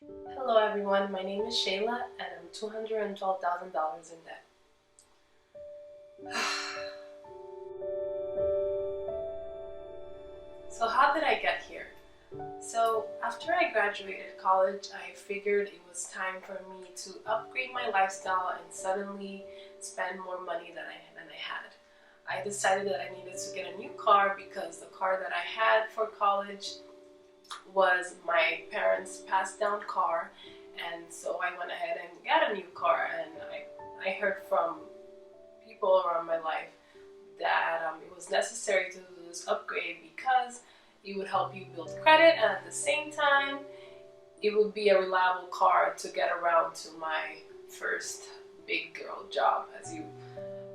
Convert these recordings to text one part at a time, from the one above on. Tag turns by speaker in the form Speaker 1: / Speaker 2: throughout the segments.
Speaker 1: Hello everyone, my name is Sheyla and I'm $212,000 in debt. So how did I get here? So after I graduated college, I figured it was time for me to upgrade my lifestyle and suddenly spend more money than I had. I decided that I needed to get a new car because the car that I had for college was my parents' passed down car, and so I went ahead and got a new car. And I heard from people around my life that it was necessary to do this upgrade because it would help you build credit, and at the same time it would be a reliable car to get around to my first big girl job, as you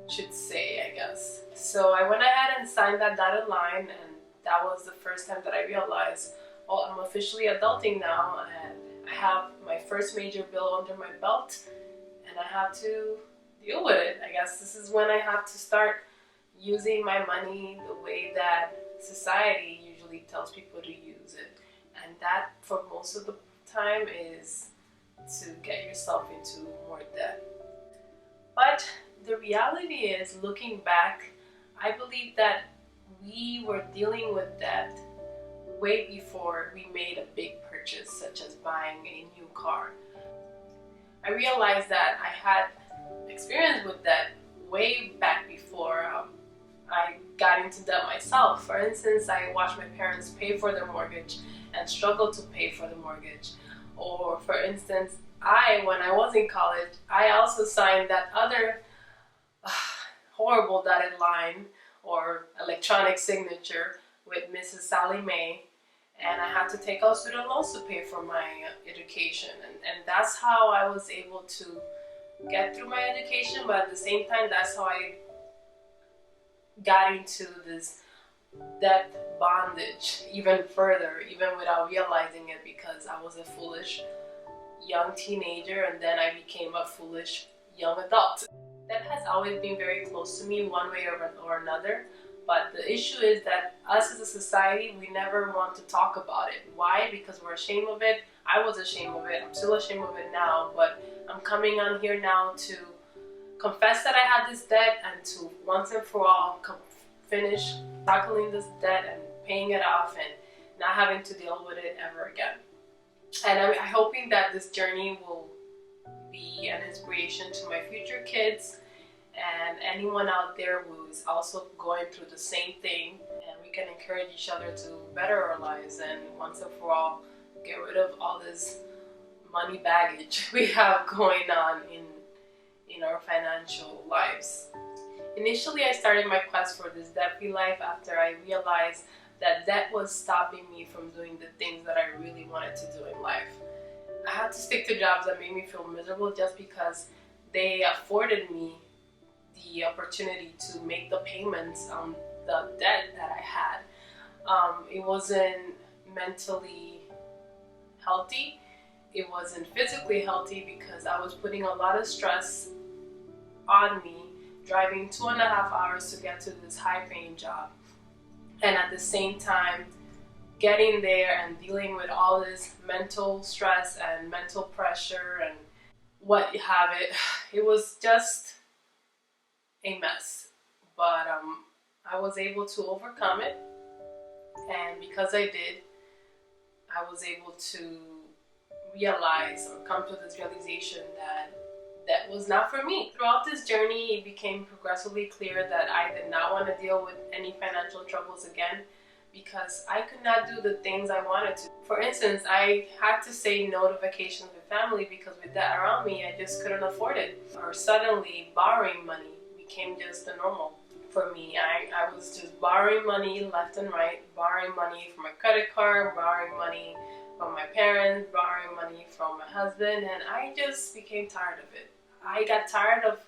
Speaker 1: should say, I guess. So I went ahead and signed that dotted line, and that was the first time that I realized, oh, I'm officially adulting now, and I have my first major bill under my belt, and I have to deal with it. I guess this is when I have to start using my money the way that society usually tells people to use it. And that, for most of the time, is to get yourself into more debt. But the reality is, looking back, I believe that we were dealing with debt way before we made a big purchase, such as buying a new car. I realized that I had experience with debt way back before I got into debt myself. For instance, I watched my parents pay for their mortgage and struggle to pay for the mortgage. Or for instance, when I was in college, I also signed that other horrible dotted line or electronic signature with Mrs. Sally Mae, and I had to take out student loans to pay for my education. And that's how I was able to get through my education, but at the same time, that's how I got into this debt bondage even further, even without realizing it, because I was a foolish young teenager and then I became a foolish young adult. That has always been very close to me one way or another, but the issue is that us as a society, we never want to talk about it. Why? Because we're ashamed of it. I was ashamed of it. I'm still ashamed of it now, but I'm coming on here now to confess that I had this debt and to once and for all finish tackling this debt and paying it off and not having to deal with it ever again. And I'm hoping that this journey will be an inspiration to my future kids and anyone out there who is also going through the same thing, and we can encourage each other to better our lives and once and for all get rid of all this money baggage we have going on in our financial lives. Initially, I started my quest for this debt-free life after I realized that debt was stopping me from doing the things that I really wanted to do in life. I had to stick to jobs that made me feel miserable just because they afforded me the opportunity to make the payments on the debt that I had. It wasn't mentally healthy. It wasn't physically healthy because I was putting a lot of stress on me, driving 2.5 hours to get to this high-paying job, and at the same time getting there and dealing with all this mental stress and mental pressure and what you have it. It was just a mess, but I was able to overcome it, and because I did, I was able to realize or come to this realization that that was not for me. Throughout this journey, it became progressively clear that I did not want to deal with any financial troubles again because I could not do the things I wanted to. For instance, I had to say no to vacations with family because with that around me, I just couldn't afford it. Or suddenly, borrowing money became just the normal for me. I was just borrowing money left and right, borrowing money from my credit card, borrowing money from my parents, borrowing money from my husband, and I just became tired of it. I got tired of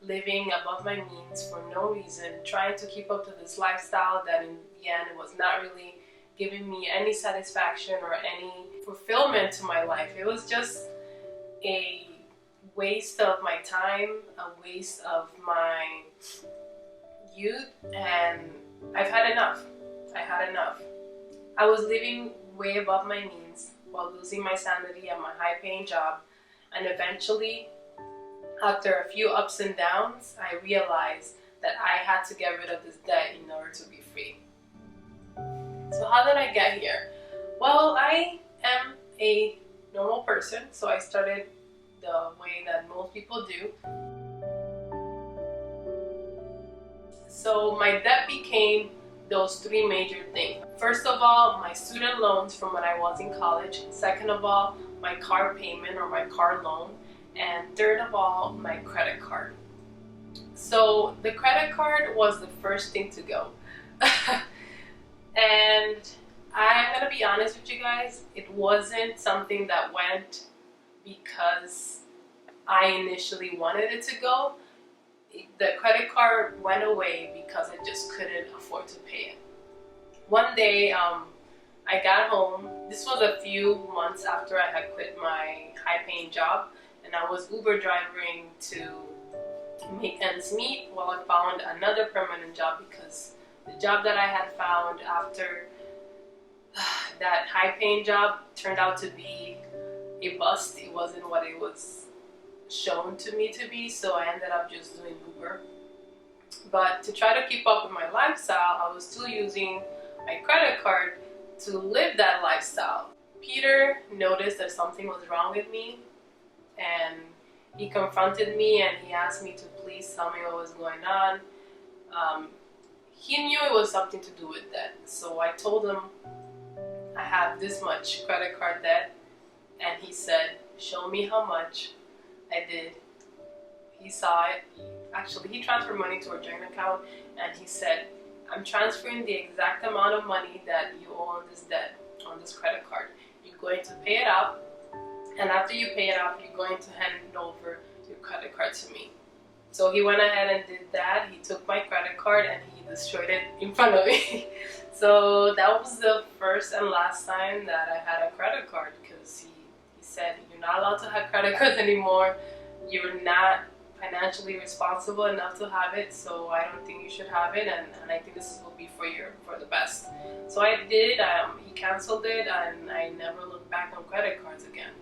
Speaker 1: living above my means for no reason, trying to keep up to this lifestyle that in the end was not really giving me any satisfaction or any fulfillment to my life. It was just a waste of my time, a waste of my youth, and I've had enough. I had enough. I was living way above my means while losing my sanity at my high-paying job. And eventually, after a few ups and downs, I realized that I had to get rid of this debt in order to be free. So how did I get here? Well, I am a normal person, so I started the way that most people do. So my debt became those three major things. First of all, my student loans from when I was in college. Second of all, my car payment or my car loan. And third of all, my credit card. So the credit card was the first thing to go. And I'm gonna be honest with you guys, it wasn't something that went because I initially wanted it to go. The credit card went away because I just couldn't afford to pay it. One day, I got home. This was a few months after I had quit my high-paying job, and I was Uber driving to make ends meet while I found another permanent job, because the job that I had found after that high-paying job turned out to be a bust. It wasn't what it was shown to me to be, so I ended up just doing Uber. But to try to keep up with my lifestyle, I was still using my credit card to live that lifestyle. Peter noticed that something was wrong with me, and he confronted me and he asked me to please tell me what was going on. He knew it was something to do with debt, so I told him I have this much credit card debt, and he said, show me how much. I did. He saw it. Actually, he transferred money to our joint account, and he said, I'm transferring the exact amount of money that you owe on this debt, on this credit card. You're going to pay it off, and after you pay it off, you're going to hand over your credit card to me. So he went ahead and did that. He took my credit card and he destroyed it in front of me. So that was the first and last time that I had a credit card, because he said, you're not allowed to have credit cards anymore. You're not financially responsible enough to have it, so I don't think you should have it, and I think this will be for the best. So I did. He canceled it, and I never looked back on credit cards again.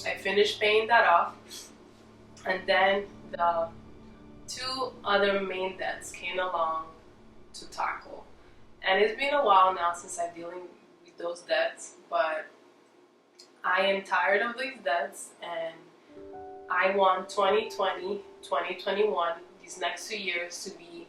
Speaker 1: I finished paying that off, and then the two other main debts came along to tackle. And it's been a while now since I'm dealing with those debts, but I am tired of these debts, and I want 2020, 2021, these next 2 years to be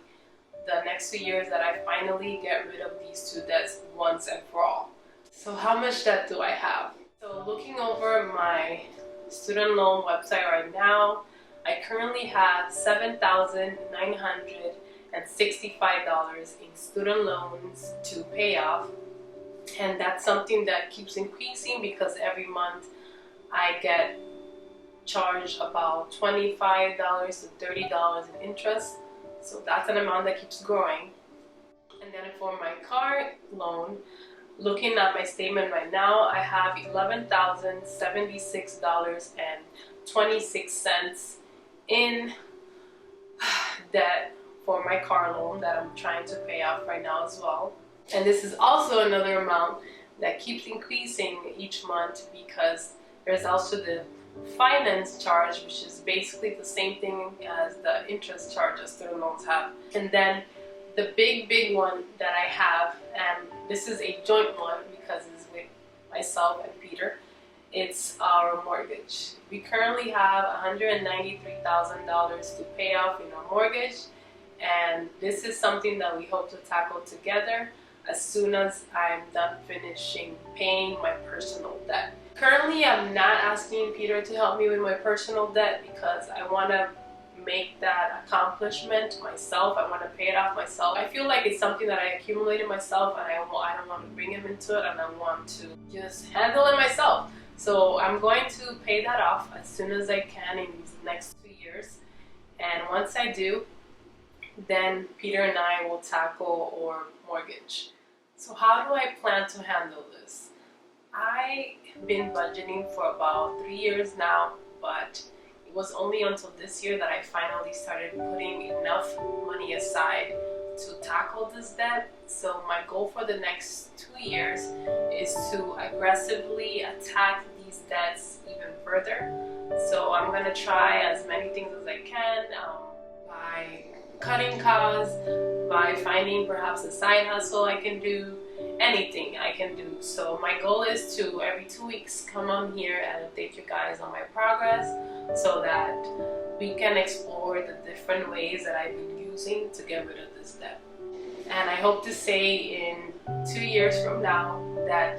Speaker 1: the next 2 years that I finally get rid of these two debts once and for all. So how much debt do I have? So looking over my student loan website right now, I currently have $7,965 in student loans to pay off. And that's something that keeps increasing because every month I get charged about $25 to $30 in interest. So that's an amount that keeps growing. And then for my car loan, looking at my statement right now, I have $11,076.26 in debt for my car loan that I'm trying to pay off right now as well. And this is also another amount that keeps increasing each month because there's also the finance charge, which is basically the same thing as the interest charge that student loans have. And then the big one that I have, and this is a joint one because it's with myself and Peter, it's our mortgage. We currently have $193,000 to pay off in our mortgage, and this is something that we hope to tackle together as soon as I'm done finishing paying my personal debt. Currently, I'm not asking Peter to help me with my personal debt because I want to make that accomplishment myself. I want to pay it off myself. I feel like it's something that I accumulated myself, and I don't want to bring him into it, and I want to just handle it myself. So I'm going to pay that off as soon as I can in these next 2 years. And once I do, then Peter and I will tackle our mortgage. So how do I plan to handle this? I've been budgeting for about 3 years now, but it was only until this year that I finally started putting enough money aside to tackle this debt. So my goal for the next 2 years is to aggressively attack these debts even further. So I'm going to try as many things as I can, by cutting costs, by finding perhaps a side hustle I can do, anything I can do. So my goal is to every 2 weeks come on here and update you guys on my progress so that we can explore the different ways that I've been using to get rid of this debt. And I hope to say in 2 years from now that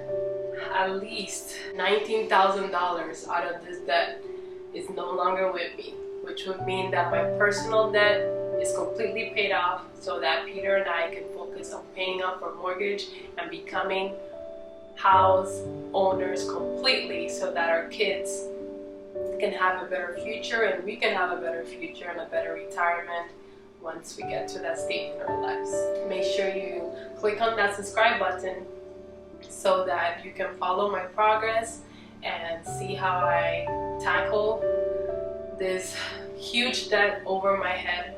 Speaker 1: at least $19,000 out of this debt is no longer with me, which would mean that my personal debt is completely paid off so that Peter and I can focus on paying off our mortgage and becoming house owners completely so that our kids can have a better future and we can have a better future and a better retirement once we get to that stage in our lives. Make sure you click on that subscribe button so that you can follow my progress and see how I tackle this huge debt over my head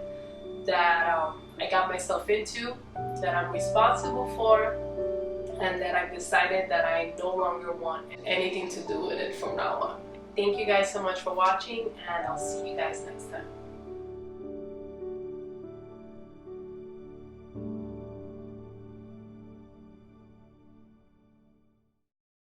Speaker 1: that I got myself into, that I'm responsible for, and that I've decided that I no longer want anything to do with it from now on. Thank you guys so much for watching, and I'll see you guys next time.